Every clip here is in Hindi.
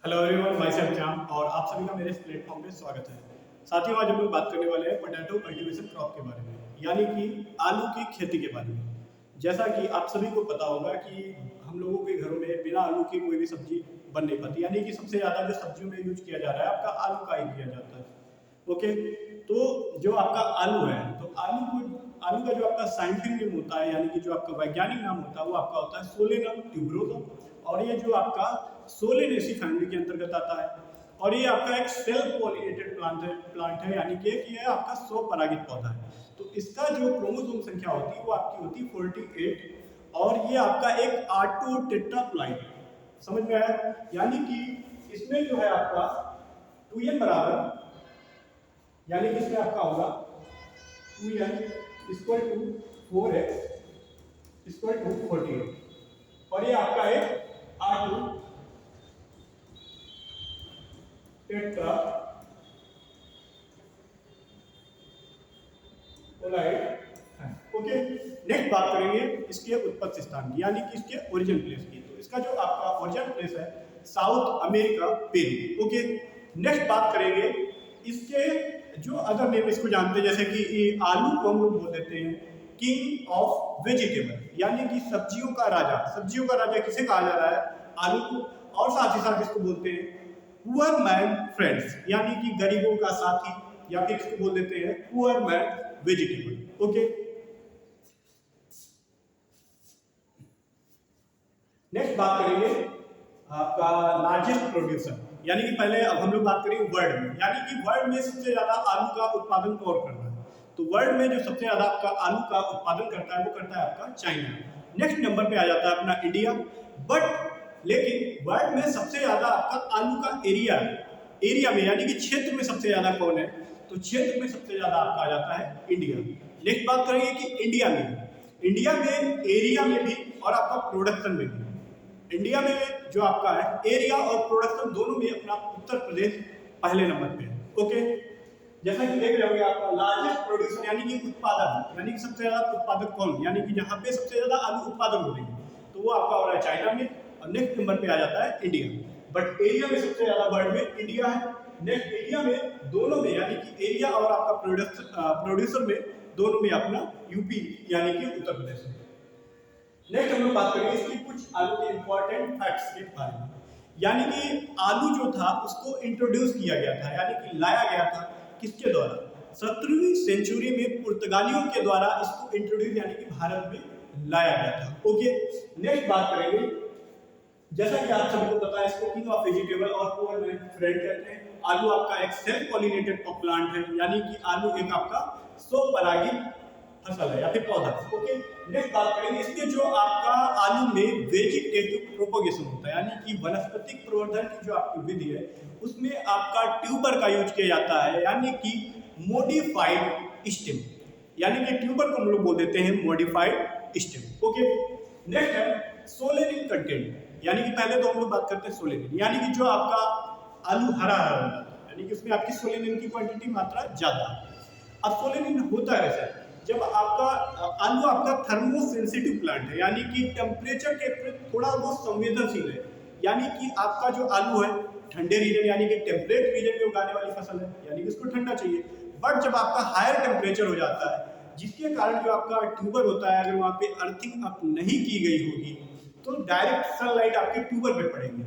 हेलो एवरीवन, माय सेल्फ जाम और आप सभी का मेरे इस प्लेटफॉर्म पे स्वागत है। साथियों, आज हम लोग बात करने वाले हैं पोटैटो कल्टीवेशन क्रॉप के बारे में, यानी कि आलू की खेती के बारे में। जैसा कि आप सभी को पता होगा कि हम लोगों के घरों में बिना आलू की कोई भी सब्जी बन नहीं पाती, यानी कि सबसे ज़्यादा जो सब्जियों में यूज किया जा रहा है आपका आलू का ही किया जाता है। ओके, तो जो आपका आलू है, तो आलू का जो आपका साइंटिफिक नेम होता है, यानी कि जो आपका वैज्ञानिक नाम होता है, वो आपका होता है सोलेनम ट्यूबरोसम। और ये जो आपका सोलेनेसी फैमिली के अंतर्गत आता है। और ये आपका एक सेल्फ पॉलिनेटेड प्लांट है, यानी कि ये आपका स्वपरागित पौधा है। तो इसका जो क्रोमोसोम संख्या होती है वो आपकी होती है 48। और ये आपका एक ऑटो टेट्राप्लाइड है। समझ में आया? यानी कि इसमें जो है आपका 2n बराबर, यानी कि इसमें आपका होगा 2n equal to 4x equal to 48। और ये आपका एक R2 टेट्रा ओके। नेक्स्ट बात करेंगे इसके उत्पत्ति स्थान की, यानी कि इसके ओरिजिन प्लेस की। तो इसका जो आपका ओरिजिन प्लेस है south America, Peru. Okay, next बात करेंगे इसके जो अदर नेम इसको जानते हैं, जैसे कि आलू को हम लोग बोल देते हैं किंग ऑफ वेजिटेबल, यानी कि सब्जियों का राजा। सब्जियों का राजा किसे कहा जा रहा है? आलू को। और साथ ही साथ इसको बोलते हैं पुअर मैन फ्रेंड्स, यानी कि गरीबों का साथी, या फिर इसको बोल देते हैं poor man vegetable. Okay, next बात करेंगे आपका लार्जेस्ट प्रोड्यूसर, यानी कि पहले अब हम लोग बात करेंगे वर्ल्ड में, यानी कि वर्ल्ड में सबसे ज्यादा आलू का उत्पादन कौन कर रहा है? तो वर्ल्ड में जो सबसे ज्यादा आपका आलू का उत्पादन करता है वो करता है आपका चाइना। नेक्स्ट नंबर पे आ जाता है अपना इंडिया। बट लेकिन वर्ल्ड में सबसे ज्यादा आपका आलू का एरिया में, यानी कि क्षेत्र में सबसे ज्यादा कौन है? तो क्षेत्र में सबसे ज्यादा आपका आ जाता है इंडिया। नेक्स्ट बात करेंगे कि इंडिया में एरिया में भी और आपका प्रोडक्शन में भी। इंडिया में जो आपका है एरिया और प्रोडक्शन दोनों में अपना उत्तर प्रदेश पहले नंबर पे है। ओके, जैसा कि देख रहे होंगे आपका लार्जेस्ट प्रोड्यूसर, यानी कि उत्पादन, यानी कि सबसे ज्यादा उत्पादक कौन, यानी कि जहां पे सबसे ज्यादा आलू उत्पादन हो रही है, तो वो आपका हो रहा है चाइना में। और नेक्स्ट नंबर पे आ जाता है इंडिया। बट एरिया में सबसे ज्यादा वर्ल्ड में इंडिया है। नेक्स्ट एरिया में दोनों में, यानी कि एरिया और आपका प्रोड्यूसर में दोनों में अपना यूपी, यानी कि उत्तर प्रदेश है। नेक्स्ट हम लोग बात करेंगे इसकी कुछ आलू के इंपॉर्टेंट फैक्ट्स के बारे में, यानी कि आलू जो था उसको इंट्रोड्यूस किया गया था, यानी कि लाया गया था किसके द्वारा? 17वीं सेंचुरी में पुर्तगालियों के द्वारा इसको इंट्रोड्यूस, यानी कि भारत में लाया गया था। ओके, नेक्स्ट बात करेंगे, जैसा कि आप सभी को पता है इसको किंग ऑफ वेजिटेबल और पुअर मैन फ्रेंड कहते हैं। आलू आपका एक सेल्फ पॉलिनेटेड प्लांट है, यानी कि आलू एक आपका स्वपरागित फसल है या फिर पौधा। ओके, नेक्स्ट बात करेंगे इसके जो आपका आलू में वेजिटेटिव प्रोपोगेशन होता है, यानी कि वनस्पतिक प्रवर्धन की जो आपकी विधि है उसमें आपका ट्यूबर का यूज किया जाता है, यानी कि मॉडिफाइड स्टेम, यानी कि ट्यूबर को हम लोग बोल देते हैं मॉडिफाइड स्टेम। ओके, नेक्स्ट है सोलेनिन कंटेंट, यानी कि पहले तो हम लोग बात करते हैं सोलेनिन, यानी कि जो आपका आलू हरा हरा हो जाता है, यानी कि उसमें आपकी सोलेनिन की क्वांटिटी मात्रा ज्यादा है। अब सोलेनिन होता है ऐसा जब आपका आलू आपका थर्मोसेंसिटिव प्लांट है, यानी कि टेम्परेचर के प्रति थोड़ा वो संवेदनशील है, यानी कि आपका जो आलू है ठंडे रीजन, यानी कि टेम्परेट रीजन में उगाने वाली फसल है, यानी कि उसको ठंडा चाहिए। बट जब आपका हायर टेम्परेचर हो जाता है, जिसके कारण जो आपका ट्यूबर होता है, अगर वहाँ पे अर्थिंग अप नहीं की गई होगी तो डायरेक्ट सनलाइट आपके ट्यूबर पे पड़ेगी।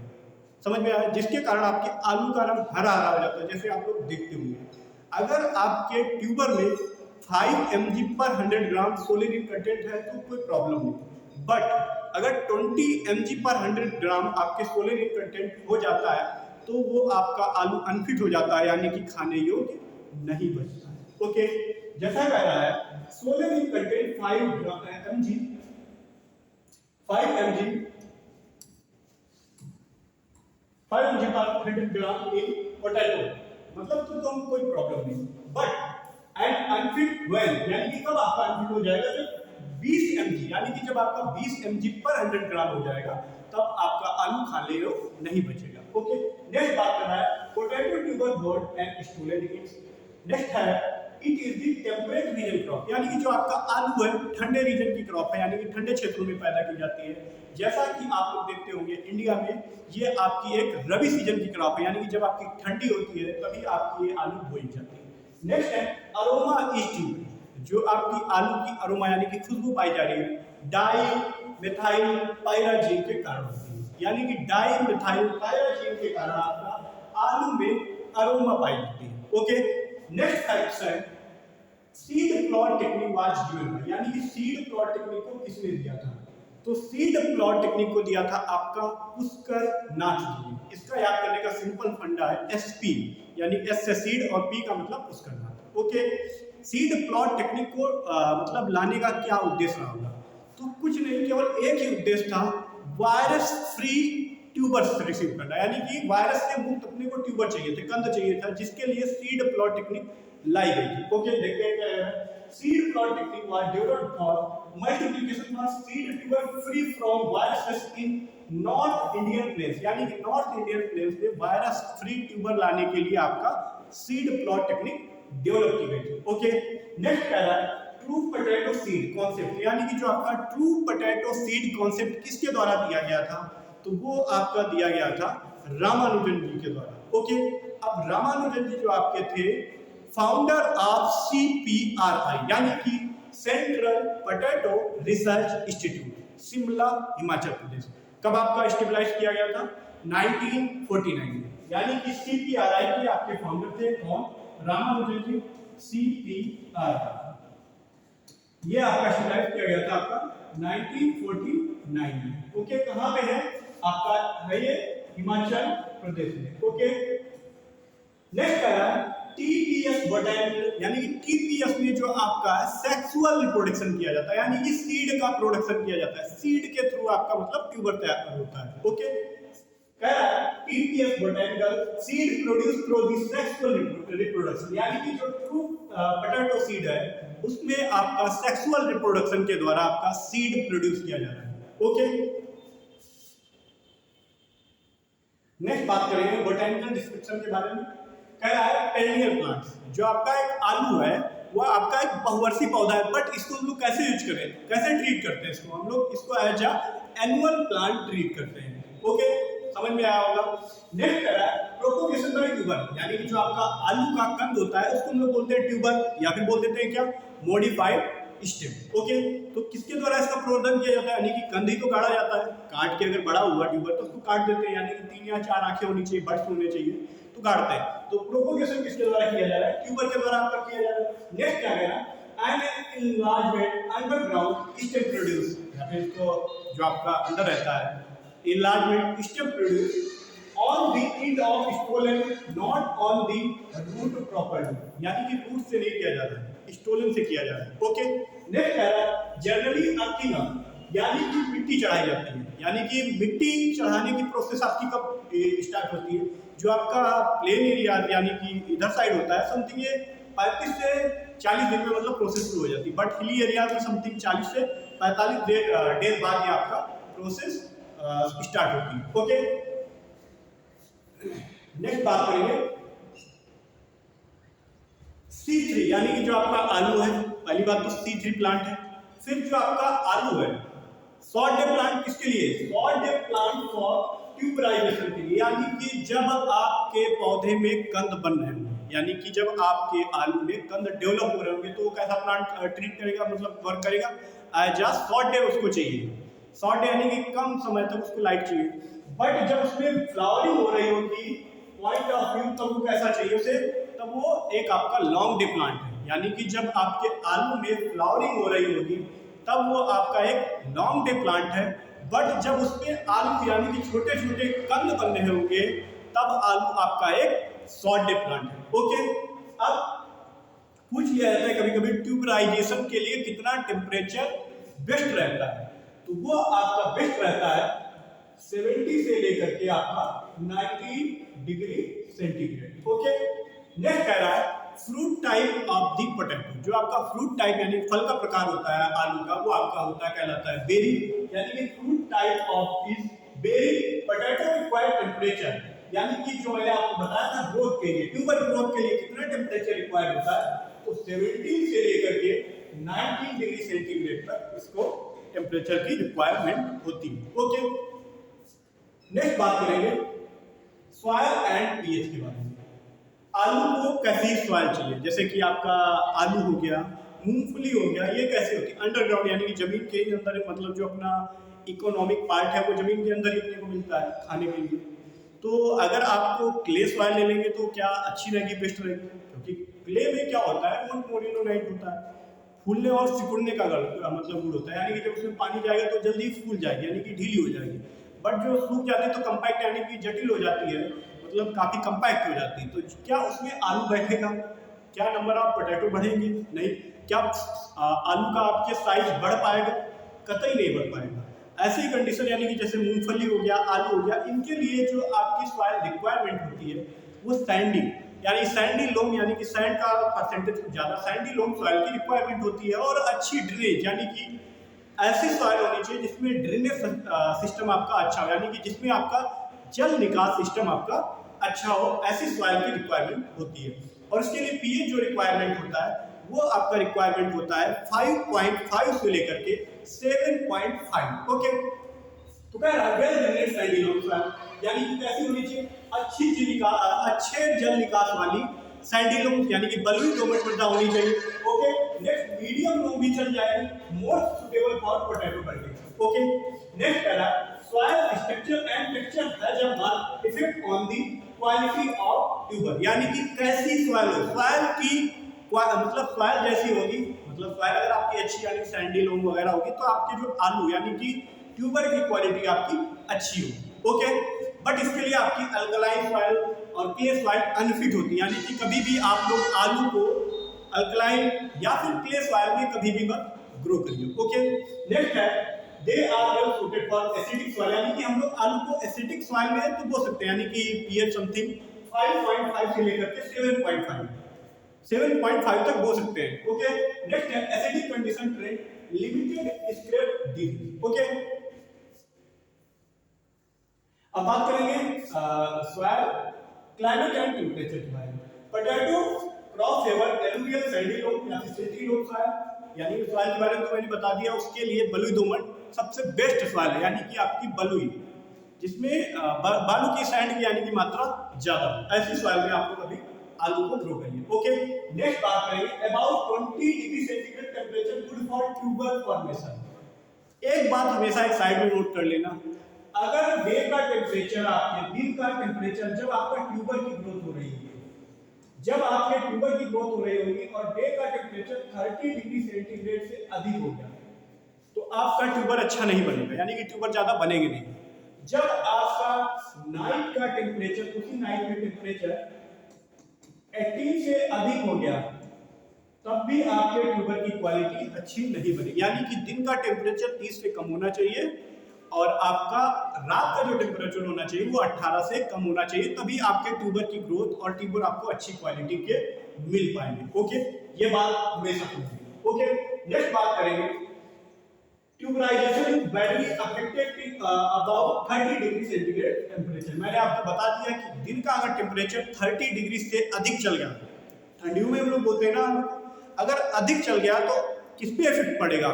समझ में आया? जिसके कारण आपके आलू का रंग हरा हरा हो जाता है, जैसे आप लोग देखते होंगे। अगर आपके ट्यूबर में 5 mg पर 100 ग्राम सोलेनिन कंटेंट है तो कोई प्रॉब्लम नहीं। बट अगर 20 mg पर 100 ग्राम आपके सोलेनिन कंटेंट हो जाता है तो वो आपका आलू अनफिट हो जाता है, यानी कि खाने योग्य नहीं बचता है। ओके, जैसा कह रहा है सोलेनिन कंटेंट 5 mg पर 100 ग्राम इन पोटैटो, मतलब तो तुम कोई प्रॉब्लम नहीं। बट एंड अनफिट वेल, यानी कि कब आपका अनफिट हो जाएगा? जब 20 mg, यानी कि जब आपका 20 mg पर 100 ग्राम हो जाएगा तब आपका आलू खाने योग्य नहीं बचेगा। ओके, नेक्स्ट बात कर रहा है पोटैटो ट्यूबर बोर्ड एंड स्टूलेट इट्स। नेक्स्ट है it is the temperate region crop, यानी कि जो आपका आलू है ठंडे रीजन की क्रॉप है, यानी कि ठंडे क्षेत्रों में पैदा की जाती है। जैसा कि आप लोग देखते होंगे इंडिया में ये आपकी एक रबी सीजन की क्रॉप है, यानी कि जब आपकी ठंडी होती है तभी आपकी ये आलू बोई जाती है। नेक्स्ट है अरोमा इज ट्यूब, जो आपकी आलू की अरोमा यानी कि खुशबू पाई जा रही है डाई मिथाइल पायराजीन के कारण होती है, यानी कि डाई मिथाइल पायराजीन के कारण आपका आलू में अरोमा पाई जाती है। ओके, नेक्स्ट फैक्ट है seed plot technique was given, यानी कि सीड प्लॉट टेक्निक को किसने दिया था? तो सीड प्लॉट टेक्निक को दिया था आपका पुष्कर नाथ जी ने। इसका याद करने का सिंपल फंडा है एसपी, यानी एस से सीड और पी का मतलब पुष्कर नाथ। ओके, सीड प्लॉट टेक्निक को मतलब लाने का क्या उद्देश्य रहा होगा? तो कुछ नहीं, केवल एक ही उद्देश्य था, वायरस फ्री ट्यूबर्स रिसीव करना, यानी कि वायरस से मुक्त अपने को ट्यूबर चाहिए थे, कंद चाहिए था, जिसके लिए सीड प्लॉट टेक्निक लाई गई थी। ओके, देखते हैं क्या है। Seed plot technique was developed for multiplication of seed tuber free from viruses in north Indian plains, यानी कि नॉर्थ इंडियन प्लेन्स में वायरस फ्री ट्यूबर लाने के लिए आपका सीड प्लॉट टेक्निक डेवलप की गई थी। ओके, नेक्स्ट क्या है ट्रू पोटैटो सीड कॉन्सेप्ट, यानी कि जो आपका ट्रू पोटैटो सीड कॉन्सेप्ट किसके द्वारा दिया गया था? तो वो आपका दिया गया था रामानुजन जी के द्वारा। ओके, अब रामानुजन जी जो आपके थे फाउंडर ऑफ CPRI, यानी कि central potato research institute, Shimla Himachal Pradesh. कब आपका स्टेबलाइज किया गया था? 1949 में, यानी कि CPRI के आपके फाउंडर थे कौन? रामानुजन जी। CPRI ये आपका स्टेबलाइज किया गया था आपका 1949 में। ओके, कहां पे है आपका? है ये हिमाचल प्रदेश में। ओके, नेक्स्ट है TPS बोटैनिकल, यानी कि TPS में जो आपका सेक्सुअल रिप्रोडक्शन किया जाता है, यानी कि सीड का प्रोडक्शन किया जाता है, सीड के थ्रू आपका मतलब ट्यूबर तैयार होता है। ओके, क्या है TPS botanical seed produce through the sexual reproduction, यानी कि जो ट्रू पोटैटो सीड है उसमें आपका सेक्सुअल रिप्रोडक्शन के द्वारा आपका सीड प्रोड्यूस किया जा रहा है। ओके, नेक्स्ट बात करेंगे बोटैनिकल डिस्क्रिप्शन के बारे में। क्या है पेरिनियल प्लांट्स, जो आपका एक आलू है वो आपका एक बहुवर्षीय पौधा है, बट इसको हम लोग कैसे यूज करें, कैसे ट्रीट करते हैं इसको? हम लोग इसको as a annual plant treat करते हैं। ओके, समझ में आया होगा। नेक्स्ट है प्रोपोगेशन बाय ट्यूबर, यानी कि जो आपका आलू का कंद होता है उसको हम लोग बोलते हैं ट्यूबर, या फिर बोल देते हैं क्या मॉडिफाइड स्टेम। ओके, तो किसके द्वारा इसका प्रवर्धन किया जाता है? यानी कि कंद ही तो काटा जाता है, काट के अगर बड़ा हुआ ट्यूबर तो उसको काट देते हैं, यानी कि 3 या 4 आंखें होनी चाहिए, बर्ड्स होने चाहिए, तो काटते हैं। तो प्रोपोगेशन किसके द्वारा किया जा रहा है? ट्यूबर के द्वारा आपका किया जा रहा है। नेक्स्ट क्या कह रहा है an enlargement underground stem produce, या फिर इसको जो आपका अंदर रहता है enlargement stem produce on the end of stolon not on the root properly, यानी कि रूट से नहीं किया जा रहा है, स्टोलन से किया जा रहा है। ओके, नेक्स्ट है जनरली अर्थिंग अप, यानी कि मिट्टी चढ़ाई जाती है, यानी कि मिट्टी चढ़ाने की प्रोसेस आपकी कब स्टार्ट होती है? जो आपका प्लेन एरिया यानी कि इधर साइड होता है समथिंग ये 35 से 40 दिन में मतलब प्रोसेस शुरू हो जाती है, बट हिली एरिया में समथिंग 40 से 45 डेज बाद ये आपका प्रोसेस स्टार्ट होती है। ओके, नेक्स्ट बात करेंगे C3, यानी कि जो आपका आलू है, पहली बात तो C3 प्लांट है। फिर जो आपका आलू है शॉर्ट डे प्लांट किसके लिए? Short day plant for tuberisation के लिए, यानी कि जब आपके पौधे में कंद बन रहे होंगे, यानी कि जब आपके आलू में कंद डेवलप हो रहे होंगे तो वो कैसा प्लांट ट्रीट करेगा, मतलब वर्क करेगा एज अ शॉर्ट डे उसको चाहिए। शॉर्ट डे यानी कि कम समय तक उसको लाइट चाहिए, बट जब उसमें फ्लावरिंग हो रही होगी पॉइंट ऑफ व्यू तब वो कैसा चाहिए उसे? तब वो एक आपका लॉन्ग डे प्लांट है, यानी कि जब आपके आलू में फ्लावरिंग हो रही होगी तब वो आपका एक लॉन्ग डे प्लांट है, बट जब उसमें आलू यानी कि छोटे छोटे कंद बन रहे होंगे तब आलू आपका एक शॉर्ट डे प्लांट है। ओके, अब पूछ लिया जाता है कभी कभी ट्यूबराइजेशन के लिए कितना टेम्परेचर बेस्ट रहता है, तो वो आपका बेस्ट रहता है 70 से लेकर के आपका 90 डिग्री सेंटीग्रेड। ओके, नेक्स्ट कह रहा है fruit type of the potato, जो आपका फ्रूट टाइप यानी फल का प्रकार होता है आलू का, वो आपका होता है कहलाता है बेरी, यानी कि fruit type of is berry potato required temperature, यानी कि जो मैंने आपको बताया था ग्रोथ के लिए, ट्यूबर ग्रोथ के लिए कितना टेम्परेचर रिक्वायर्ड होता है, तो 70 से लेकर के 90 डिग्री सेंटीग्रेड तक इसको टेम्परेचर की रिक्वायरमेंट होती है। ओके, नेक्स्ट बात करेंगे सॉइल एंड पीएच के बारे में। आलू को कैसी सॉइल चाहिए, जैसे कि आपका आलू हो गया, मूंगफली हो गया, ये कैसे होती है अंडरग्राउंड यानी कि जमीन के अंदर, मतलब जो अपना इकोनॉमिक पार्ट है वो जमीन के अंदर ही अपने को मिलता है खाने के लिए। तो अगर आपको क्ले सॉइल ले लेंगे तो क्या अच्छी रहेगी, बेस्ट रहेगी, क्योंकि क्ले में क्या होता है मोनोमोरिनोनाइट होता है, फूलने और सिकुड़ने का मतलब गुण होता है, यानी कि जब उसमें पानी जाएगा तो जल्दी फूल जाएगी यानी कि ढीली हो जाएगी। बट जो सूख जाती है तो कंपैक्ट यानी कि जटिल हो जाती है, मतलब काफी कंपैक्ट हो जाती है। तो क्या उसमें आलू बैठेगा, क्या नंबर ऑफ पोटैटो बढ़ेंगे, नहीं। क्या आलू का आपके साइज बढ़ पाएगा, कतई नहीं बढ़ पाएगा। ऐसी कंडीशन यानी कि जैसे मूंगफली हो गया, आलू हो गया, इनके लिए जो आपकी सॉइल रिक्वायरमेंट होती है वो सैंडी यानी सैंडी लोम यानी कि सैंड का परसेंटेज ज़्यादा सैंडी लोम सॉइल की रिक्वायरमेंट होती है। और अच्छी ड्रेनेज यानी कि ऐसी सॉइल होनी चाहिए जिसमें ड्रेनेज सिस्टम आपका अच्छा हो, यानी कि जिसमें आपका जल निकास सिस्टम आपका अच्छा हो, ऐसी सॉइल की रिक्वायरमेंट होती है। और इसके लिए पीएच जो रिक्वायरमेंट होता है वो आपका रिक्वायरमेंट होता है 5.5 से लेकर के 7.5। ओके, तो कह रहा है well drainage sandy loam soil यानी कि कैसी होनी चाहिए, अच्छे जल निकास वाली सैंडी लोम यानी कि बलुई दोमट मृदा होनी चाहिए। ओके, नेक्स्ट मीडियम लोम भी चल जाएगी, most suitable for potato cultivation. Okay, next कह रहा है soil structure and texture has a marked effect on the quality of tuber, यानी कि कैसी सॉइल हो, सॉइल की मतलब सॉइल जैसी होगी, मतलब सॉइल अगर आपकी अच्छी यानी सैंडी लोम वगैरह होगी तो आपके जो आलू यानी कि ट्यूबर की क्वालिटी आपकी अच्छी होगी। ओके, बट इसके लिए आपकी अल्कलाइन सॉइल और क्ले सॉइल अनफिट होती है, यानी कि कभी भी आप लोग आलू को अल्कलाइन या फिर क्ले सॉइल में कभी भी मत ग्रो करिए। ओके, नेक्स्ट है they are well suited for acidic soil, यानी कि हम लोग आलू को एसिडिक सॉइल में तो बो सकते हैं, यानी कि पीएच समथिंग 5.5 से लेकर के 7.5 तक बो सकते हैं। ओके, नेक्स्ट है acidic condition trend limited scrape D. Okay, अब बात करेंगे सॉइल क्लाइमेट एंड टेम्परेचर के बारे में। Potato crop favour alluvial sandy loam या फिर सिल्टी लोम सॉइल, यानी सॉइल के बारे में तो मैंने बता दिया। उसके लिए बलुई दोमट सबसे बेस्ट सॉइल है, यानी कि आपकी बलुई जिसमें बालू की सैंड की यानी कि मात्रा ज्यादा, ऐसी सॉइल में आपको कभी आलू को ग्रो करिए। ओके, नेक्स्ट बात करेंगे about 20 degree centigrade temperature good for tuber formation. एक बात हमेशा एक साइड में नोट कर लेना, अगर डे का टेम्परेचर आपके दिन का टेम्परेचर जब आपका ट्यूबर की ग्रोथ हो रही है, जब आपके ट्यूबर की ग्रोथ हो रही होगी और डे का टेम्परेचर 30 डिग्री सेंटीग्रेड से अधिक हो गया तो आपका ट्यूबर अच्छा नहीं बनेगा, यानी कि ट्यूबर ज्यादा बनेंगे नहीं। जब आपका नाइट का टेम्परेचर, उसी नाइट में टेम्परेचर 18 से अधिक हो गया तब भी आपके ट्यूबर की क्वालिटी अच्छी नहीं बनेगी, यानी कि दिन का टेम्परेचर 30 से कम होना चाहिए और आपका रात का जो टेम्परेचर होना चाहिए वो 18 से कम होना चाहिए, तभी आपके ट्यूबर की ग्रोथ और ट्यूबर आपको अच्छी क्वालिटी के मिल पाएंगे। ओके, ये बात हमेशा समझिए। ओके, नेक्स्ट बात करेंगे tuberisation is badly affected about 30 degree centigrade temperature. मैंने आपको बता दिया कि दिन का अगर टेम्परेचर 30 डिग्री से अधिक चल गया, ठंडियों में हम लोग बोलते हैं ना, अगर अधिक चल गया तो किस पे इफेक्ट पड़ेगा,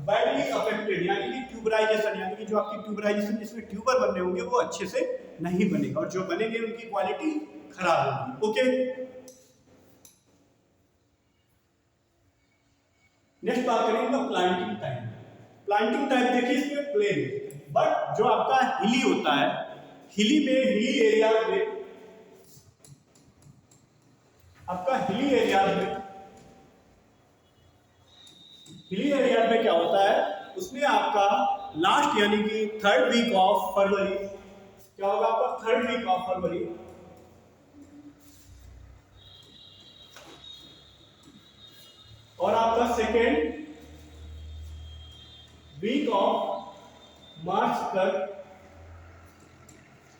बैडली अफेक्टेड यानी कि ट्यूबराइजेशन, यानी कि जो आपकी ट्यूबराइजेशन जिसमें ट्यूबर बनने होंगे वो अच्छे से नहीं बनेगा और जो बनेंगे उनकी क्वालिटी खराब होगी। ओके, नेक्स्ट बात करेंगे प्लांटिंग टाइम। प्लांटिंग टाइम देखिए इसमें प्लेन, बट जो आपका हिली होता है, हिली एरिया में आपका हिली एरिया में क्या होता है, उसमें आपका लास्ट यानी कि 3rd वीक ऑफ फरवरी, क्या होगा आपका 3rd वीक ऑफ फरवरी और आपका 2nd वीक ऑफ मार्च तक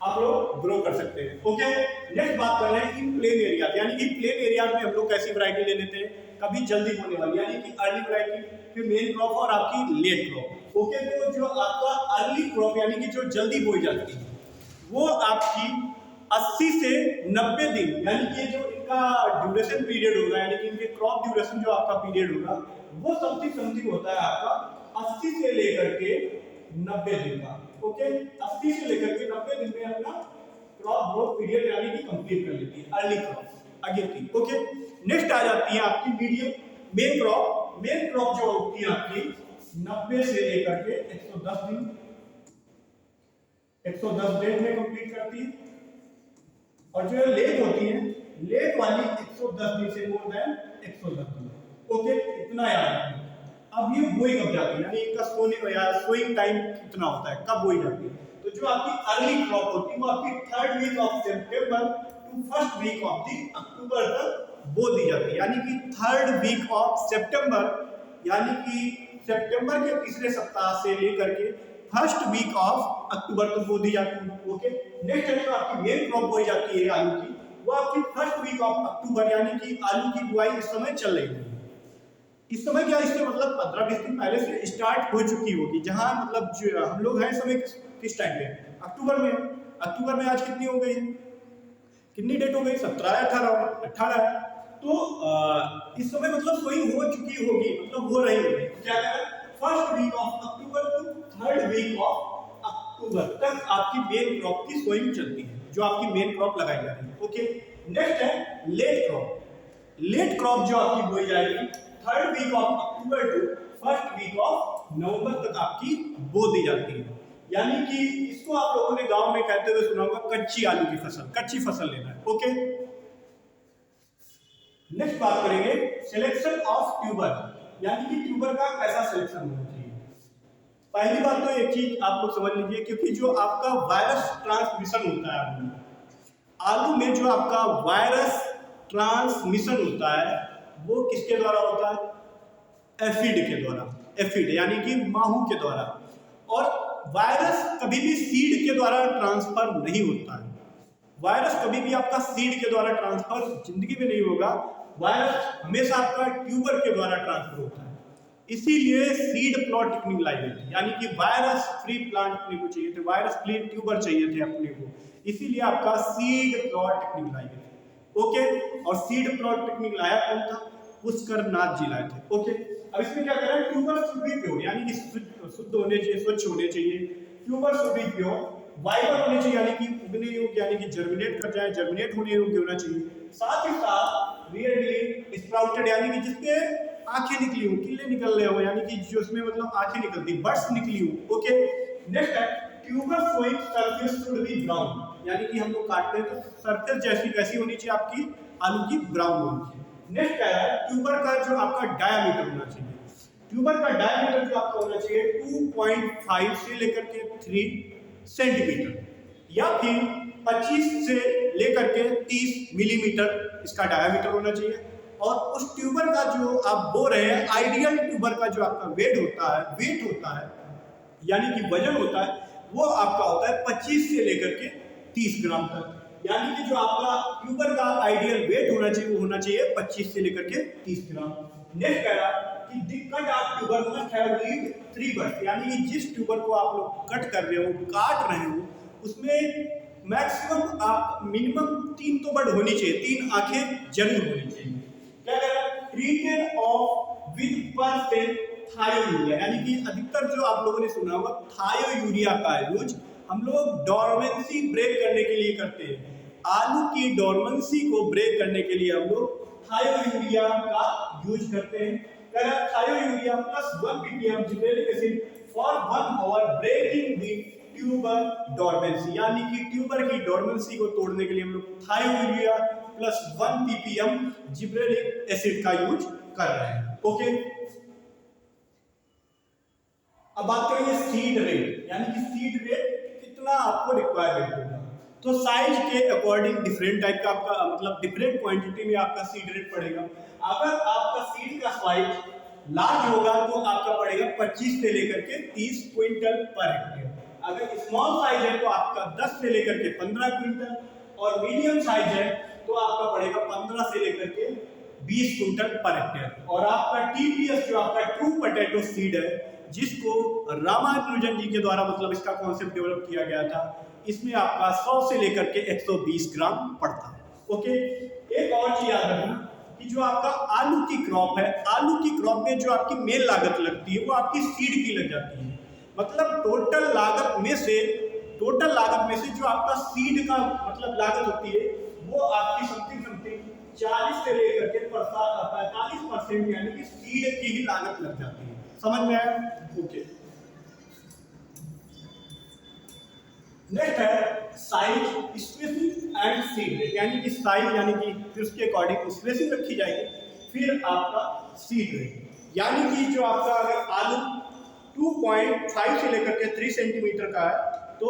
आप लोग ग्रो कर सकते हैं। ओके, नेक्स्ट बात कर रहे हैं इन प्लेन एरिया, यानी कि प्लेन एरिया में हम लोग कैसी वैरायटी ले लेते हैं, कभी जल्दी होने वाली यानी कि अर्ली वैरायटी, फिर मेन क्रॉप और आपकी लेट क्रॉप। ओके, तो जो आपका अर्ली क्रॉप यानी कि जो जल्दी बोई जाती है वो आपकी 80 से 90 दिन, यानी कि जो इनका ड्यूरेशन पीरियड होगा, यानी कि इनके क्रॉप ड्यूरेशन जो आपका पीरियड होगा वो समथिंग होता है आपका 80 से लेकर के 90 दिन का। ओके, 80 से लेकर के 90 दिन अपना क्रॉप ग्रोथ पीरियड यानी कि कंप्लीट कर लेती है, अर्ली क्रॉप अगेती। ओके, नेक्स्ट आ जाती है आपकी medium main crop. Main crop जो होती है आपकी 90 से लेकर के 110 दिन 110 डेज में कंप्लीट करती है। और जो लेट होती है, लेट वाली 110 दिन से मोर देन 110 दिन। ओके, इतना याद रखना। अब ये बोई कब जाती है, यानी इनका सोने या सोइंग टाइम कितना होता है, कब बोई जाती है। तो जो आपकी अर्ली क्रॉप होती है वो आपकी 3rd week of September to 1st week of the October तक बो दी जाती है। यानी कि 3rd वीक ऑफ सितंबर, यानी कि सितंबर के तीसरे सप्ताह से लेकर के 1st वीक ऑफ अक्टूबर तक बो दी जाती है। ओके, नेक्स्ट जो आपकी मेन क्रॉप बोई जाती है आलू की, वो आपकी 1st वीक ऑफ अक्टूबर, यानी कि आलू की बुआई इस समय चल रही है। इस समय क्या, इससे मतलब 15-20 दिन पहले से स्टार्ट हो चुकी होगी। जहां मतलब जो हम लोग हैं इस समय किस टाइम पे, अक्टूबर में। अक्टूबर में आज कितनी हो गई, कितनी डेट हो गई, 17 18 है। तो इस समय मतलब सोइंग हो चुकी होगी, मतलब हो रही होगी। क्या करें, 1st week of October to 3rd week of October तक आपकी मेन क्रॉप की सोइंग चलती है, जो आपकी मेन क्रॉप लगाई जा रही है। ओके, नेक्स्ट है लेट क्रॉप। लेट क्रॉप जो आपकी बोई जाएगी 3rd week of October to 1st week of November तक आपकी बो दी जाती है। यानी कि इसको आप लोगों ने गांव में कहते हुए सुना होगा कच्ची आलू की फसल, कच्ची फसल लेना है। ओके, नेक्स्ट बात करेंगे सिलेक्शन ऑफ ट्यूबर, यानी कि ट्यूबर का कैसा सिलेक्शन होना चाहिए। पहली बात तो एक चीज आप लोग समझ लीजिए, क्योंकि जो आपका वायरस ट्रांसमिशन होता है आलू में, जो आपका वायरस ट्रांसमिशन होता है वो किसके द्वारा होता है, एफिड के द्वारा। एफिड यानी कि माहू के द्वारा। और वायरस कभी भी सीड के द्वारा ट्रांसफर नहीं होता है। वायरस कभी भी आपका सीड के द्वारा ट्रांसफर जिंदगी में नहीं होगा। वायरस हमेशा आपका ट्यूबर के द्वारा ट्रांसफर होता है। इसीलिए सीड प्लॉट टेक्निक लाई गई थी, यानी कि वायरस फ्री प्लांट अपने को चाहिए थे, वायरस फ्री ट्यूबर चाहिए थे अपने को, इसीलिए आपका सीड प्लॉट टेक्निक लाई गई थी। ओके, और सीड प्लॉट टेक्निक लाया कौन था, पुष्कर नाथ जी लाए थे। ओके, अब इसमें क्या करें, ट्यूबर शुड बी प्योर, यानी कि शुद्ध होने चाहिए, स्वच्छ होने चाहिए। Tuber should be pure, viable होने चाहिए, यानी कि उगने योग्य, यानी कि जर्मिनेट कर जाए, जर्मिनेट होने योग्य होना चाहिए। साथ ही साथ रियरली स्प्राउटेड, यानी कि जिसके आंखें निकली हो, किले निकल रहे हो, यानी कि जो उसमें मतलब आंखें निकलती, बर्ड्स निकली हो। ओके, नेक्स्ट है tuber sowing surface should be brown, यानी कि हम लोग काटते हैं तो सरफेस जैसी कैसी होनी चाहिए आपकी आलू की, ब्राउन होनी चाहिए। नेक्स्ट क्या है, ट्यूबर का जो आपका डायामीटर होना चाहिए। ट्यूबर का डायामीटर जो आपका होना चाहिए 2.5 से लेकर के 3 सेंटीमीटर, या फिर 25 से लेकर के 30 मिलीमीटर इसका डायामीटर होना चाहिए। और उस ट्यूबर का जो आप बो रहे हैं, आइडियल ट्यूबर का जो आपका वेट होता है यानी कि वजन होता है, वो आपका होता है 25 से लेकर के 30 ग्राम तक। यानी कि जो आपका ट्यूबर का आइडियल वेट होना चाहिए वो होना चाहिए 25 से लेकर के 30 ग्राम। नेक्स्ट कह रहा कि दिक्कत आप tuber must have lead 3 birds, यानी कि जिस ट्यूबर को आप लोग कट कर रहे हो, काट रहे हो, उसमें मैक्सिमम आप मिनिमम 3 तो बर्ड होनी चाहिए, 3 आंखें जरूर होनी चाहिए। क्या कह रहा है, treated of with percent thiourea, यानी कि अधिकतर जो आप लोगों ने सुना होगा थायोयूरिया का यूज हम लोग डोरमेंसी ब्रेक करने के लिए करते हैं। आलू की डोरमेंसी को ब्रेक करने के लिए हम लोग थायोयूरिया का यूज करते हैं। Thiourea plus 1 ppm gibberellic acid for 1 hour breaking the tuber dormancy, यानी कि ट्यूबर की डोरमेंसी को तोड़ने के लिए हम लोग thiourea plus 1 ppm gibberellic acid का यूज कर रहे हैं। ओके, अब बात करेंगे सीड रेट, यानी कि सीड रेट कितना आपको रिक्वायरमेंट होगा। तो साइज के अकॉर्डिंग डिफरेंट टाइप का आपका मतलब डिफरेंट क्वांटिटी में आपका सीड रेट पड़ेगा। अगर आपका सीड का साइज लार्ज होगा तो आपका पड़ेगा 25 से लेकर के 30 क्विंटल पर हेक्टेयर। अगर स्मॉल साइज है तो आपका 10 से लेकर के 15 क्विंटल, और मीडियम साइज है तो आपका पड़ेगा 15 से लेकर के 20 क्विंटल पर हेक्टेयर। और आपका टीपीएस जो आपका ट्रू पोटैटो सीड है, जिसको रामानुजन जी के द्वारा मतलब इसका कॉन्सेप्ट डेवलप किया गया था, इसमें आपका 100 से लेकर के 120 ग्राम पड़ता है। ओके, एक और चीज याद रखना कि जो आपका आलू की क्रॉप है, आलू की क्रॉप में जो आपकी मेन लागत लगती है वो आपकी सीड की लग जाती है। मतलब टोटल लागत में से टोटल लागत में से जो आपका सीड का मतलब लागत होती है वो आपकी समथिंग 40 से लेकर के 45% यानी कि सीड की ही लागत लग जाती है। समझ में आया? ओके। नेक्स्ट है size, spacing and seed rate, यानी कि साइज यानी कि फिर उसके अकॉर्डिंग स्पेसिंग रखी जाएगी, फिर आपका सीड रेट यानी कि जो आपका अगर आलू 2.5 से लेकर के 3 सेंटीमीटर का है तो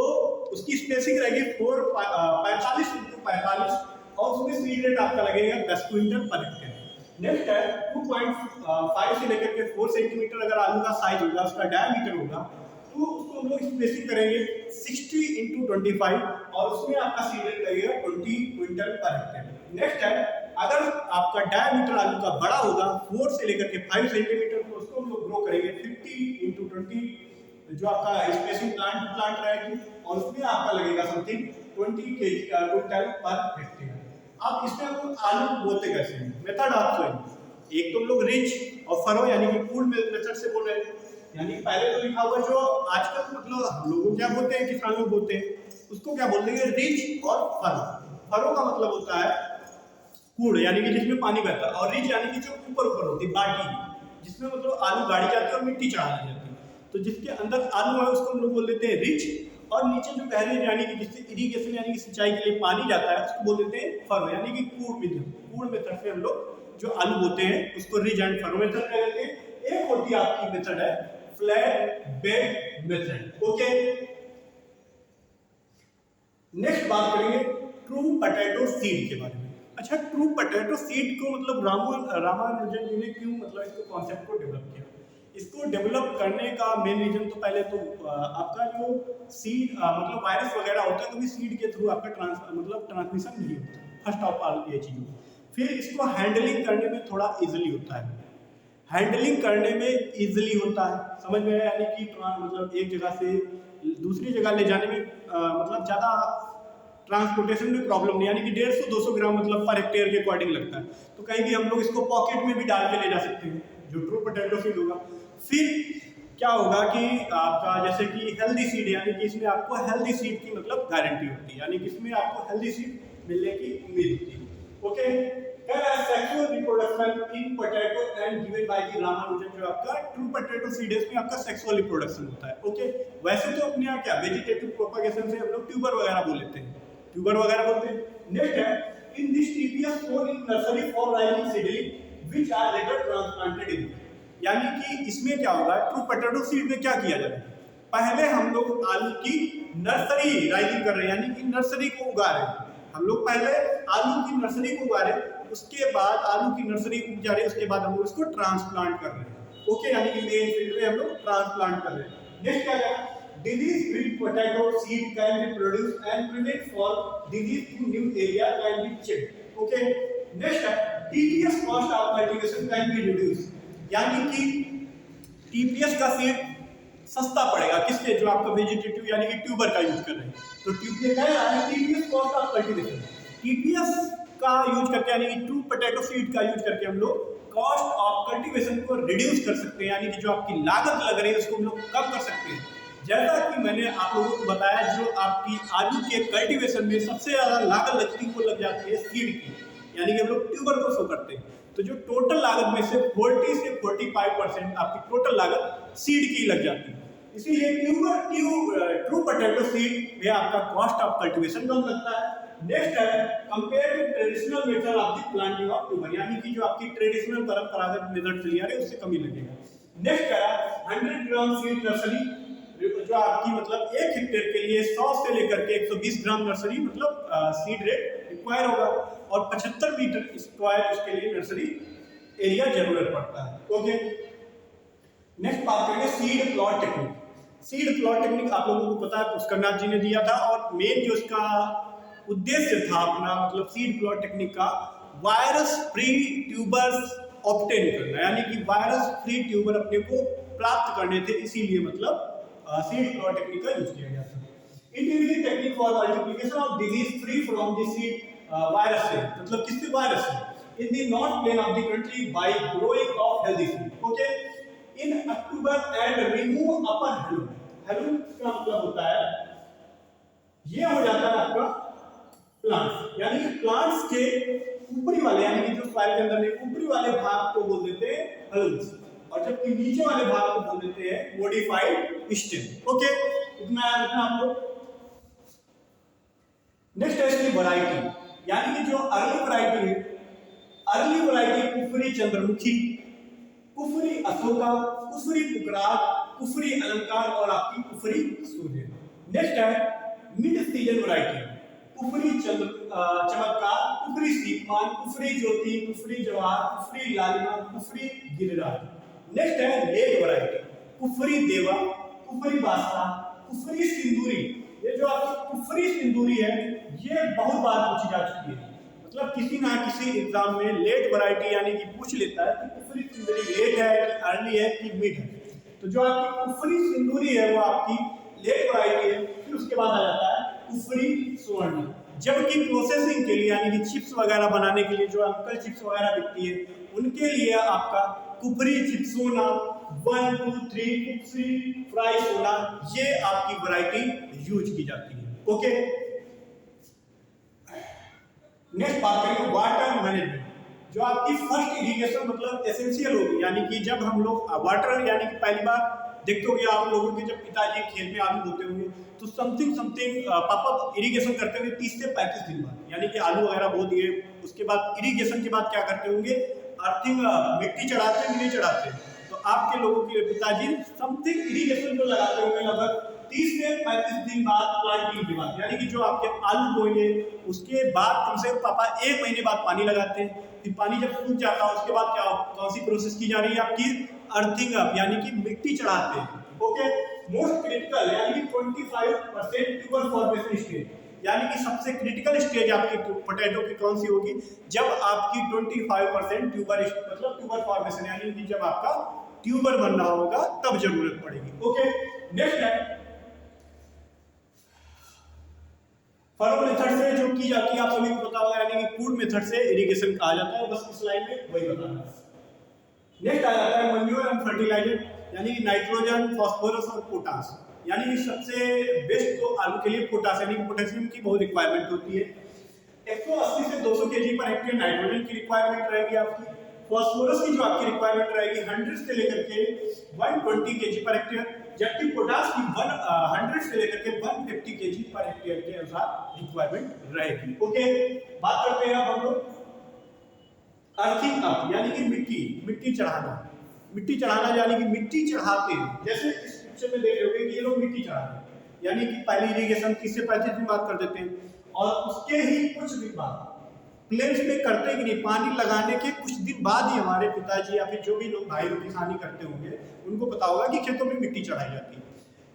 उसकी स्पेसिंग रहेगी 45 × 45 और उसमें सीड रेट आपका लगेगा 10 क्विंटल पर हेक्टेयर। नेक्स्ट है 2.5 से लेकर के 4 सेंटीमीटर अगर आलू का साइज होगा, उसका डायमीटर होगा, तो उसको हम लोग स्पेसिंग करेंगे 60 × 25 और उसमें आपका सीड रेट लगेगा 20 क्विंटल पर हेक्टेयर। नेक्स्ट है अगर आपका डायमीटर आलू का बड़ा होगा 4 से लेकर के 5 सेंटीमीटर, तो उसको हम लोग ग्रो करेंगे 50 × 20 जो आपका स्पेसिंग प्लांट रहेगी और उसमें आपका लगेगा समथिंग 20 क्विंटल पर हेक्टेयर। अब इसमें हम आलू बोते कैसे हैं, मेथड आपको है, एक तो हम लोग रिच और फरो यानी कि फूड मेथड से बोल रहे हैं, यानी पहले तो लिखा हुआ जो आजकल मतलब हम लोग क्या बोलते हैं, किसान लोग बोलते हैं, उसको क्या बोलते हैं, रिच और फरो। फरो का मतलब होता है कूड़ यानी कि जिसमें पानी बहता है, और रिच यानी कि जो ऊपर ऊपर होती है बाटी, जिसमें मतलब आलू गाड़ी जाती है और मिट्टी चढ़ा दी जाती है, तो जिसके अंदर आलू है उसको हम लोग बोल देते हैं रिच, और नीचे जो गहरे यानी कि जिससे इरिगेशन यानी कि सिंचाई के लिए पानी जाता है उसको बोल देते हैं फरो, यानी कि कूड़ मेथड से हम लोग जो आलू बोते हैं उसको रिच एंड फरो मेथड कहते हैं। एक होती है आपकी मेथड है flat bed method. Okay, next बात करेंगे ट्रू पोटैटो सीड के बारे में। अच्छा, ट्रू पोटैटो सीड को मतलब रामानुजन जी ने क्यों मतलब इसको कॉन्सेप्ट को डेवलप किया? इसको डेवलप करने का मेन रीजन तो पहले तो आपका जो सीड मतलब वायरस वगैरह होता है, कभी सीड के थ्रू आपका ट्रांसमिशन नहीं होता, फर्स्ट ऑफ ऑल ये चीज। फिर इसको हैंडलिंग करने में थोड़ा इजीली होता है, हैंडलिंग करने में इजीली होता है, समझ में आया? यानी कि मतलब एक जगह से दूसरी जगह ले जाने में मतलब ज़्यादा ट्रांसपोर्टेशन में प्रॉब्लम नहीं, यानी कि 150-200 ग्राम मतलब पर हेक्टेयर के अकॉर्डिंग लगता है, तो कहीं भी हम लोग इसको पॉकेट में भी डाल के ले जा सकते हैं, जो ट्रू पोटैटो सीड होगा। फिर क्या होगा कि आपका जैसे कि हेल्दी सीड, यानी कि इसमें आपको हेल्दी सीड की मतलब गारंटी होती है, यानी कि इसमें आपको हेल्दी सीड मिलने की उम्मीद होती है। Okay, sexual reproduction in potato and given by the Ramanujan, जो आपका ट्रू पोटैटो सीड है इसमें आपका सेक्सुअल रिप्रोडक्शन होता है। ओके, वैसे तो अपने यहाँ क्या वेजिटेटिव प्रोपगेशन से हम लोग ट्यूबर वगैरह बोल लेते हैं, ट्यूबर वगैरह बोलते हैं। नेक्स्ट है in this TPS sown in nursery for raising seedling which are later transplanted in, यानी कि इसमें क्या होगा, ट्रू पोटैटो सीड में क्या किया जाएगा, पहले हम लोग आलू की नर्सरी राइजिंग कर रहे हैं, यानी कि नर्सरी को उगा रहे हैं, हम लोग पहले आलू की नर्सरी को उगा रहे हैं, उसके बाद आलू की नर्सरी उग जा रही है, उसके बाद हम लोग इसको ट्रांसप्लांट कर रहे हैं। ओके, यानी कि मेन फील्ड में हम लोग ट्रांसप्लांट कर रहे हैं। नेक्स्ट क्या है, disease free potato seed can be produced and prevent for disease to new area can be checked. Okay, next है TPS cost of cultivation can be reduced, यानी कि TPS का सीड सस्ता पड़ेगा किसके, जो आपका वेजिटेटिव यानी कि ट्यूबर का यूज कर रहे हैं, तो TPS cost of cultivation, TPS का यूज करके यानी कि ट्रू पोटैटो सीड का यूज करके हम लोग कॉस्ट ऑफ कल्टीवेशन को रिड्यूस कर सकते हैं, यानी कि जो आपकी लागत लग रही है उसको हम लोग कम कर सकते हैं। जैसा कि मैंने आप लोगों को बताया, जो आपकी आलू के कल्टीवेशन में सबसे ज्यादा लागत लगती है वो लग जाती है सीड की, यानी कि हम लोग ट्यूबर को शो करते हैं, तो जो टोटल लागत में से 40 से 45% आपकी टोटल लागत सीड की लग जाती है, इसीलिए ट्रू पोटैटो सीड में आपका कॉस्ट ऑफ कल्टीवेशन कम लगता है। नेक्स्ट है compare to traditional method of the planting of tuber, यानी कि जो आपकी ट्रेडिशनल परंपरागत मेथड चली आ रही है उससे कम ही लगेगा। नेक्स्ट है 100 ग्राम सीड नर्सरी, जो आपकी मतलब 1 हेक्टेयर के लिए 100 से लेकर के 120 ग्राम नर्सरी मतलब सीड रेट रिक्वायर होगा, और 75 मीटर स्क्वायर उसके लिए नर्सरी एरिया जरूरत पड़ता है। ओके, नेक्स्ट बात करेंगे seed plot technique. Seed plot technique आप लोगों को पता है पुष्करनाथ जी ने दिया था, और मेन जो इसका उद्देश्य था अपना मतलब सीड प्लॉट टेक्निक का वायरस फ्री ट्यूबर्स ऑब्टेन करना, यानी कि वायरस फ्री ट्यूबर अपने को प्राप्त करने थे, इसीलिए मतलब सीड प्लॉट टेक्निक का यूज किया गया था। It is the technique for multiplication of disease free from the seed virus से, मतलब किससे, वायरस से, in the north plain of the country by growing of healthy seed. Okay, in October and remove upper haulm, haulm का मतलब होता है ये हो जाता है आपका प्लांट्स, यानी कि प्लांट्स के ऊपरी वाले यानी कि जो सॉइल के अंदर है ऊपरी वाले भाग को बोल देते हैं हल्स, और जबकि नीचे वाले भाग को बोल देते हैं मॉडिफाइड स्टेम। ओके, इतना याद रखना आप लोग। नेक्स्ट है इसकी वैरायटी, यानी कि जो अर्ली वैरायटी है, अर्ली वैरायटी कुफरी चंद्रमुखी, कुफरी अशोका, कुफरी पुकराज, कुफरी अलंकार और आपकी कुफरी सूर्य। नेक्स्ट है मिड सीजन वैरायटी, कुफरी चमत्कार, कुफरी सीपमान, कुफरी ज्योति, कुफरी जवाहर, कुफरी लालिमा, कुफरी गिरिराज। नेक्स्ट है लेट वैरायटी, कुफरी देवा, कुफरी बादशाह, कुफरी सिंदूरी। ये जो आपकी कुफरी सिंदूरी है ये बहुत बार पूछी जा चुकी है, मतलब किसी ना किसी एग्जाम में लेट वैरायटी यानी कि पूछ लेता है कि कुफरी सिंदूरी लेट है कि अर्ली है कि मिड है। तो जो आपकी कुफरी सिंदूरी है वो आपकी लेट वैरायटी है। फिर उसके बाद आ जाता है कुफरी स्वर्ण, जबकि प्रोसेसिंग के लिए यानी कि चिप्स वगैरह बनाने के लिए जो अंकल चिप्स वगैरह बिकती है उनके लिए आपका कुफरी चिप्सोना 1 2 3 कुफरी फ्राई सोना, ये आपकी वैरायटी यूज की जाती है। ओके, नेक्स्ट बात करेंगे वाटर मैनेजमेंट, जो आपकी फर्स्ट इरिगेशन मतलब एसेंशियल होगी, यानी कि जब हम लोग वाटर यानी कि पहली बार देखते होंगे आप लोगों के जब पिताजी खेत में आलू बोते होंगे तो समथिंग पापा इरिगेशन करते होंगे 30 से 35 दिन बाद, यानी कि आलू वगैरह बो दिए उसके बाद इरिगेशन के बाद क्या करते होंगे, अर्थिंग मिट्टी चढ़ाते हैं कि नहीं चढ़ाते। तो आपके लोगों के पिताजी समथिंग इरिगेशन जो लगाते होंगे लगभग 30 से 35 दिन बाद प्लांटिंग के बाद, यानी कि जो आपके आलू बोएंगे उसके बाद कम से कम पापा 1 महीने बाद पानी लगाते हैं। फिर पानी जब सूख जाता है उसके बाद क्या कौन सी प्रोसेस की जा रही है आपकी, अर्थिंग अप यानी कि मिट्टी चढ़ाते हैं। ओके, मोस्ट क्रिटिकल यानी कि 25% ट्यूबर फॉर्मेशन स्टेज, यानी कि सबसे क्रिटिकल स्टेज आपकी पोटैटो की कौन सी होगी, जब आपकी 25% ट्यूबर मतलब ट्यूबर फॉर्मेशन यानी कि जब आपका ट्यूबर बन रहा होगा तब जरूरत पड़ेगी। ओके, नेक्स्ट है फरो मेथड से जो की जाती है आप सभी को पता होगा, यानी कि कूड मेथड से इरिगेशन कहा जाता है, बस इस लाइन में वही बताना है। नेक्स्ट आ जाता है मैन्योर एंड फर्टिलाइजर, यानी कि नाइट्रोजन फास्फोरस और पोटास, यानी कि सबसे बेस्ट तो आलू के लिए पोटास यानी कि पोटेशियम की बहुत रिक्वायरमेंट होती है। 180 से 200 केजी पर हेक्टेयर नाइट्रोजन की रिक्वायरमेंट रहेगी आपकी, फास्फोरस की जो आपकी रिक्वायरमेंट रहेगी 100 से लेकर के 120 केजी पर हेक्टेयर, जबकि पोटास की 100 से लेकर के 150 केजी पर हेक्टेयर के अनुसार रिक्वायरमेंट रहेगी। ओके, बात करते हैं अब हम लोग अर्थिंग अप, यानी कि मिट्टी चढ़ाना। मिट्टी चढ़ाना यानी कि मिट्टी चढ़ाते हैं, जैसे इस पिक्चर में देख रहे होगे कि ये लोग मिट्टी चढ़ा रहे हैं, यानी कि पहली इरिगेशन 30 से 35 दिन बाद कर देते हैं और उसके ही कुछ दिन बाद प्लेन्स में करते कि नहीं, पानी लगाने के कुछ दिन बाद ही हमारे पिताजी या फिर जो भी लोग भाई लोग किसानी करते होंगे उनको पता होगा कि खेतों में मिट्टी चढ़ाई जाती है।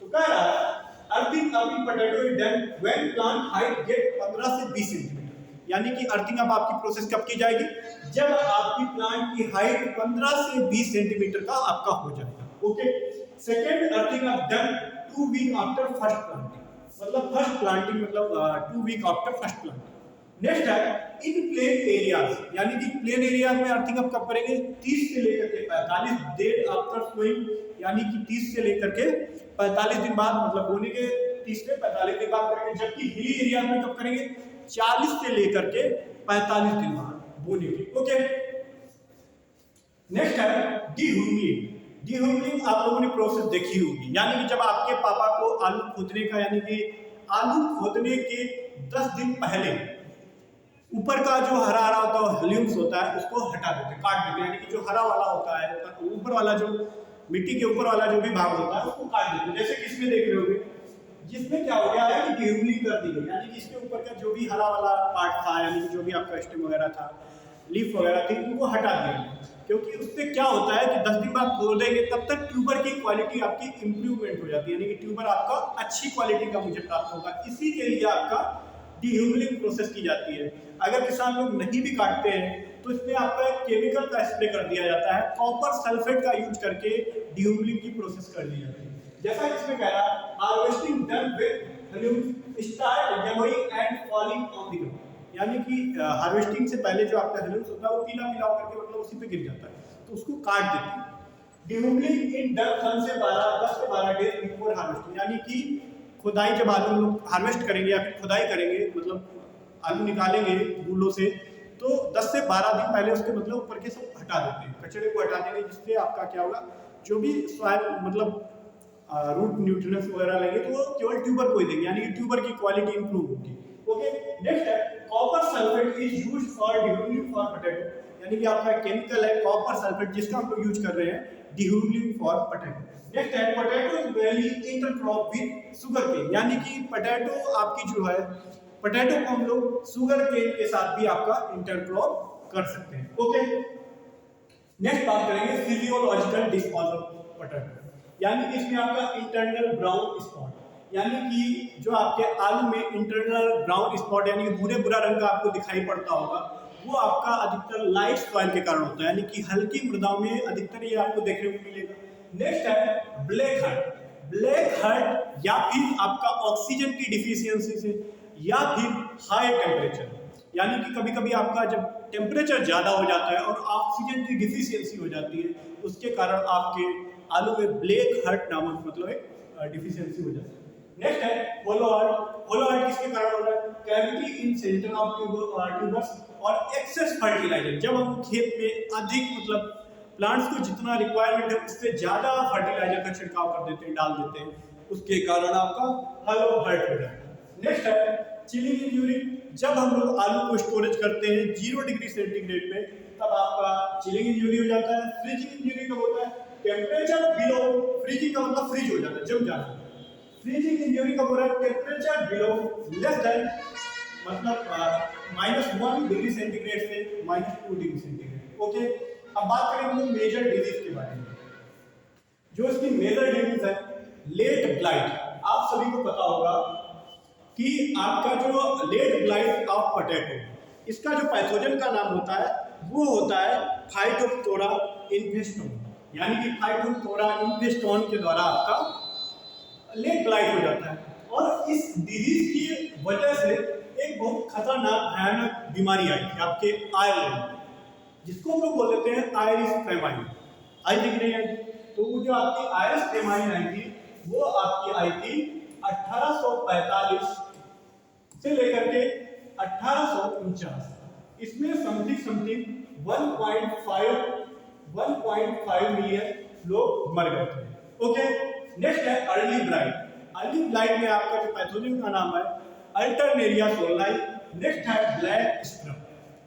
तो कह रहा है earthing up in potato is done when plant height get 15 से 20 सेंटीमीटर, यानी कि अर्थिंग अप आपकी प्रोसेस कब की जाएगी, जब आपकी प्लांट की हाइट 15 से 20 सेंटीमीटर का आपका हो जाएगा। Okay, second earthing up done 2 week after first planting, मतलब फर्स्ट प्लांटिंग मतलब 2 week after first planting. Next है इन प्लेन एरियाज, यानी कि प्लेन एरियाज में अर्थिंग अप कब करेंगे, 30 से लेकर के 45 डेज आफ्टर सोइंग, यानी कि 30 से लेकर के 45 दिन बाद, मतलब बोने के 30 से 45 दिन बाद करेंगे, जबकि हिली एरिया में कब करेंगे 40 से लेकर के 45 दिन बाद बोने के। ओके, नेक्स्ट है डीह्यूमिंग। डीह्यूमिंग आप लोगों ने प्रोसेस देखी होगी, यानी कि जब आपके पापा को आलू खोदने का, यानी कि आलू खोदने के 10 दिन पहले ऊपर का जो हरा हरा होता है हल्यूम्स होता है उसको हटा देते, काट देते, यानी कि जो हरा वाला होता है ऊपर वाला जो मिट्टी के ऊपर वाला जो भी भाग होता है उसको काट देते, जैसे कि इसमें देख रहे होगे जिसमें क्या हो गया है कि डीह्यूमिंग कर दी गई, यानी कि इसके ऊपर का जो भी हरा वाला पार्ट था, यानी कि जो भी आपका स्टेम वगैरह था, लीफ वगैरह थी, उनको हटा दिया, क्योंकि उससे क्या होता है कि 10 दिन बाद खोदेंगे तब तक ट्यूबर की क्वालिटी आपकी इंप्रूवमेंट हो जाती है, यानी कि ट्यूबर आपका अच्छी क्वालिटी का मुझे प्राप्त होगा, इसी के लिए आपका डीह्यूमिंग प्रोसेस की जाती है। अगर किसान लोग नहीं भी काटते हैं तो इसमें आपका एक केमिकल का स्प्रे कर दिया जाता है, कॉपर सल्फेट का यूज करके डीह्यूमिंग की प्रोसेस कर दी जाती है। जैसा इसमें कह रहा है harvesting done with haulms start gathering and falling on the ground, यानी कि हार्वेस्टिंग से पहले जो आपका हल्यूम्स होता है वो पीला पीला होकर के मतलब उसी पे गिर जाता है, तो उसको काट देते हैं। डीह्यूमिंग इन डन 10 से 12 डेज बिफोर हार्वेस्टिंग, यानी कि खुदाई जब आलू हम लोग हार्वेस्ट करेंगे या फिर खुदाई करेंगे, मतलब आलू निकालेंगे बूलों से, तो 10 से 12 दिन पहले उसके मतलब ऊपर के सब हटा देते हैं, कचरे को हटा देंगे, जिससे आपका क्या होगा, जो भी सॉइल मतलब रूट न्यूट्रिएंट्स वगैरह लेंगे तो वो केवल ट्यूबर को ही देंगे, यानी कि ट्यूबर की क्वालिटी इंप्रूव होगी। ओके, नेक्स्ट है copper sulphate is used for dehaulming for potato, यानी कि आपका केमिकल है कॉपर सल्फेट जिसका हम लोग यूज कर रहे हैं डिह्यूमिंग फॉर पोटैटो। नेक्स्ट है potato is very intercrop with sugar cane, यानी कि पोटैटो आपकी जो है, पोटैटो को हम लोग शुगर केन के साथ भी आपका इंटरक्रॉप कर सकते हैं। ओके, नेक्स्ट बात करेंगे फिजियोलॉजिकल डिसऑर्डर पोटैटो, यानी कि इसमें आपका इंटरनल ब्राउन स्पॉट, यानी कि जो आपके आलू में इंटरनल ब्राउन स्पॉट यानी कि भूरा रंग का आपको दिखाई पड़ता होगा, वो आपका अधिकतर लाइट सॉइल के कारण होता है, यानी कि हल्की मृदाओं में अधिकतर ये आपको देखने को मिलेगा। नेक्स्ट है ब्लैक हर्ट, ब्लैक हर्ट या फिर आपका ऑक्सीजन की डिफिशियंसी से या फिर हाई टेम्परेचर, यानी कि कभी कभी आपका जब टेम्परेचर ज़्यादा हो जाता है और ऑक्सीजन की डिफिशियंसी हो जाती है, उसके कारण आपके आलू में ब्लैक हर्ट नामक मतलब एक डिफिशियंसी हो जाती है। नेक्स्ट है होलो हर्ट, होलो हर्ट किसके कारण हो रहा है, cavity in centre of tubers और एक्सेस फर्टिलाइजर, जब हम खेत में अधिक मतलब प्लांट्स को जितना रिक्वायरमेंट है उससे ज़्यादा फर्टिलाइजर का छिड़काव कर देते हैं, डाल देते हैं, उसके कारण आपका होलो हर्ट हो जाता है। नेक्स्ट है चिलिंग इंजरी, जब हम लोग आलू को स्टोरेज करते हैं 0 डिग्री सेंटीग्रेड में, तब आपका चिलिंग इंजरी हो जाता है। फ्रीजिंग इंजरी कब होता है, टेम्परेचर बिलो, फ्रीजिंग का मतलब फ्रीज हो जाता है, जम जाता है। फ्रीजिंग इंजरी कब हो रहा है, टेम्परेचर बिलो लेस देन मतलब -1 डिग्री सेंटीग्रेड से -2 डिग्री सेंटीग्रेड। ओके, अब बात करेंगे मेजर डिजीज के बारे में। जो इसकी मेजर डिजीज है लेट ब्लाइट, आप सभी को पता होगा कि आपका जो लेट ब्लाइट ऑफ पोटैटो, इसका जो पैथोजन का नाम होता है वो होता है फाइटोप्थोरा इन्फेस्टोन, यानी कि फाइटोप्थोरा इन्फेस्टोन के द्वारा आपका लेट ब्लाइट हो जाता है। और इस डिजीज की वजह से एक बहुत खतरनाक भयानक बीमारी आई थी आपके आयरलैंड, जिसको हम लोग बोल देते हैं आयरिश फेमाइन। आई थी कि नहीं आई? तो वो जो आपकी आयरिश फेमाइन आई थी वो आपकी आई थी 1845 से लेकर के 1849। इसमें समथिंग 1.5 मिलियन लोग मर गए थे। ओके, नेक्स्ट है अर्ली ब्लाइट। अर्ली ब्लाइट में आपका जो पैथोजन का नाम है अल्टरनेरिया सोलाई। नेक्स्ट है ब्लैक स्क्रब,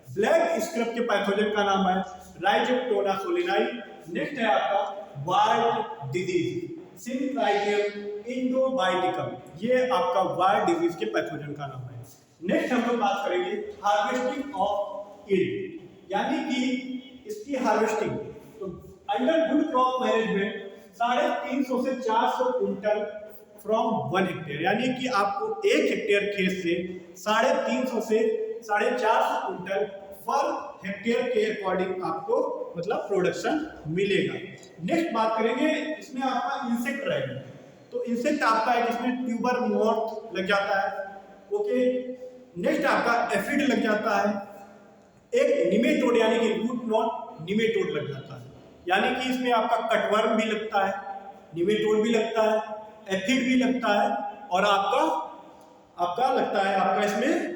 ब्लैक स्क्रब के पैथोजन का नाम है राइजोप्टोरा सोलिनाई। नेक्स्ट है आपका वार्ड डिजीज सिंक्राइटियम इंडोबाइटिकम, ये आपका वार्ड डिजीज के पैथोजन का नाम है। नेक्स्ट हम लोग बात करेंगे हार्वेस्टिंग ऑफ यील्ड, यानी कि इसकी हार्वेस्टिंग। तो अंडर गुड क्रॉप मैनेजमेंट 350 से 400 क्विंटल फ्रॉम 1 हेक्टेयर, यानी कि आपको 1 हेक्टेयर खेत से 350 से 450 क्विंटल पर हेक्टेयर के अकॉर्डिंग आपको मतलब प्रोडक्शन मिलेगा। नेक्स्ट बात करेंगे, इसमें आपका इंसेक्ट रहेगा। तो इंसेक्ट आपका है जिसमें ट्यूबर मॉथ लग जाता है। ओके, नेक्स्ट आपका एफिड लग जाता है, एक निमेटोड यानी कि रूट नॉट निमेटोड लग जाता है, यानी कि इसमें आपका कटवर्म भी लगता है, निमेटोड भी लगता है, एफिड भी लगता है और आपका लगता है आपका इसमें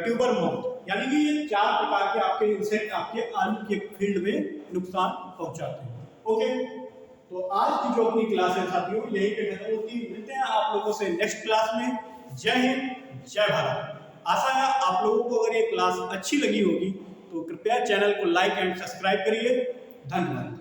ट्यूबर मॉथ, यानी कि ये 4 प्रकार के आपके इंसेक्ट आपके आलू के फील्ड में नुकसान पहुंचाते हैं। ओके, तो आज की जो अपनी क्लास है साथियों यही पे खत्म होती है। मिलते हैं आप लोगों से नेक्स्ट क्लास में। जय हिंद, जय भारत। आशा है आप लोगों को अगर ये क्लास अच्छी लगी होगी तो कृपया चैनल को लाइक एंड सब्सक्राइब करिए। धन्यवाद।